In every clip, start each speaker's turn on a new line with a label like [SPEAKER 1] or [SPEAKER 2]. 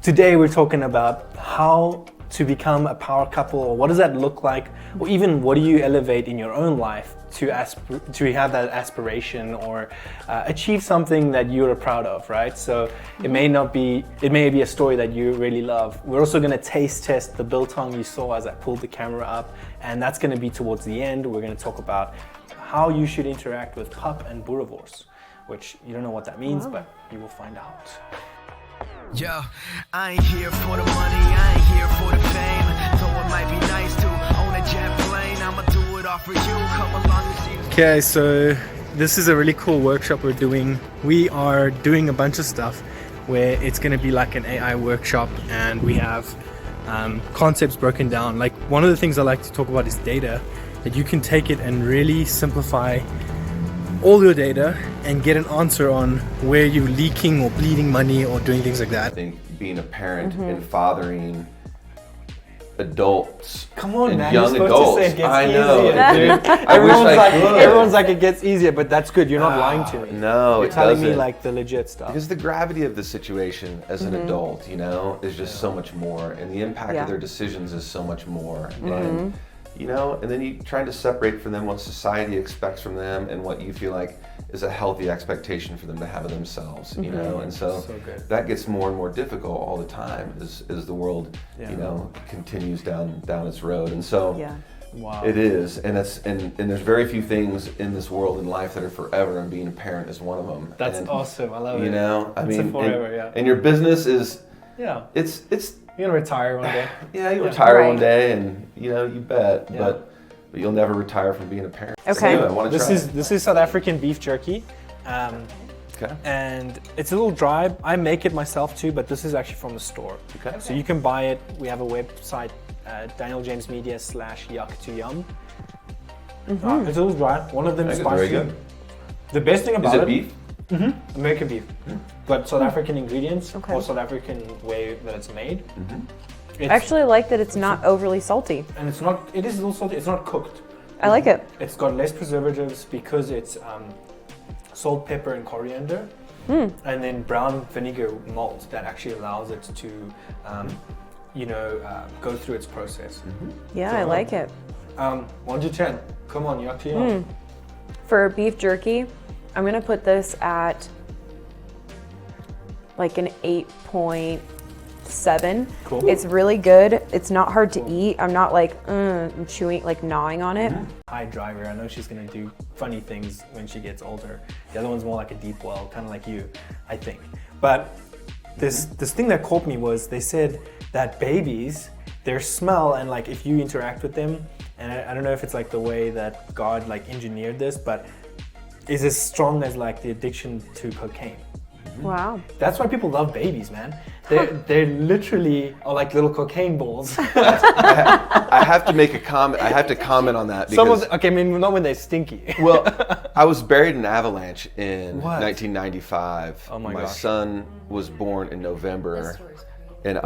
[SPEAKER 1] Today we're talking about how to become a power couple, or what does that look like, or even what do you elevate in your own life to have that aspiration or achieve something that you're proud of, right? So it may be a story that you really love. We're also going to taste test the biltong you saw as I pulled the camera up, and that's going to be towards the end. We're going to talk about how you should interact with pup and boerewors, which you don't know what that means, but you will find out.
[SPEAKER 2] Yo, I ain't here for the money, I ain't here for the fame. Though it might be nice to own a jet plane, I'ma do it all for you. Come along and see. Okay,
[SPEAKER 1] so this is a really cool workshop we're doing. We are doing a bunch of stuff where it's going to be like an AI workshop, and we have concepts broken down. Like, one of the things I like to talk about is data, that you can take it and really simplify all your data and get an answer on where you're leaking or bleeding money or doing things like that.
[SPEAKER 3] I think being a parent and fathering adults,
[SPEAKER 1] come on,
[SPEAKER 3] and
[SPEAKER 1] man,
[SPEAKER 3] young
[SPEAKER 1] you're
[SPEAKER 3] adults.
[SPEAKER 1] To say it gets
[SPEAKER 3] I know,
[SPEAKER 1] easier, dude. Everyone's like it gets easier, but that's good. You're not lying to me.
[SPEAKER 3] No,
[SPEAKER 1] you're telling me like the legit stuff.
[SPEAKER 3] Because the gravity of the situation as an adult, you know, is just so much more, and the impact of their decisions is so much more. And you know, and then you trying to separate from them what society expects from them and what you feel like is a healthy expectation for them to have of themselves, you know, and so that gets more and more difficult all the time as the world, you know, continues down its road. And so it is, and and there's very few things in this world in life that are forever, and being a parent is one of them.
[SPEAKER 1] That's awesome. I love it.
[SPEAKER 3] You know, I mean,
[SPEAKER 1] forever,
[SPEAKER 3] and your business is, it's
[SPEAKER 1] you're gonna retire one day.
[SPEAKER 3] Yeah, you retire one day, and you know, you bet, but you'll never retire from being a parent.
[SPEAKER 4] Okay.
[SPEAKER 3] So anyway, I want to try.
[SPEAKER 1] This is South African beef jerky, and it's a little dry. I make it myself too, but this is actually from the store. Okay. So you can buy it. We have a website, Daniël-James Media /yuck2yum. It's a little dry. One of them is spicy.
[SPEAKER 3] Very good.
[SPEAKER 1] The best thing about
[SPEAKER 3] is it beef?
[SPEAKER 1] American beef, but South African ingredients or South African way that it's made.
[SPEAKER 4] I actually like that it's not overly salty.
[SPEAKER 1] And it's not. It is a little salty. It's not cooked.
[SPEAKER 4] I like it.
[SPEAKER 1] It's got less preservatives because it's salt, pepper, and coriander, and then brown vinegar malt that actually allows it to, go through its process.
[SPEAKER 4] Yeah, I like it.
[SPEAKER 1] 1 to 10. Come on, yuck.
[SPEAKER 4] For beef jerky, I'm gonna put this at like an 8.7.
[SPEAKER 1] Cool.
[SPEAKER 4] It's really good. It's not hard to eat. I'm not like I'm chewing, like gnawing on it.
[SPEAKER 1] High driver. I know she's gonna do funny things when she gets older. The other one's more like a deep well, kind of like you, I think. But this thing that caught me was they said that babies, their smell, and like if you interact with them, and I don't know if it's like the way that God like engineered this, but is as strong as like the addiction to cocaine.
[SPEAKER 4] Wow.
[SPEAKER 1] That's why people love babies, man. They literally are like little cocaine balls.
[SPEAKER 3] I have to make a comment. I have to comment on that because
[SPEAKER 1] not when they're stinky.
[SPEAKER 3] Well, I was buried in an avalanche in 1995.
[SPEAKER 1] Oh my
[SPEAKER 3] gosh. My
[SPEAKER 1] gosh.
[SPEAKER 3] son was born in November, and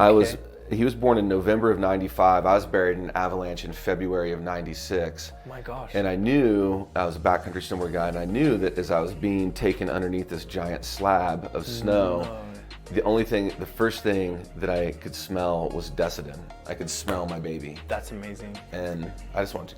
[SPEAKER 3] he was born in November of 95. I was buried in an avalanche in February of 96.
[SPEAKER 1] Oh my gosh.
[SPEAKER 3] And I knew, I was a backcountry snowboard guy, and I knew that as I was being taken underneath this giant slab of snow, the first thing that I could smell was Desitin. I could smell my baby.
[SPEAKER 1] That's amazing.
[SPEAKER 3] And I just wanted to go.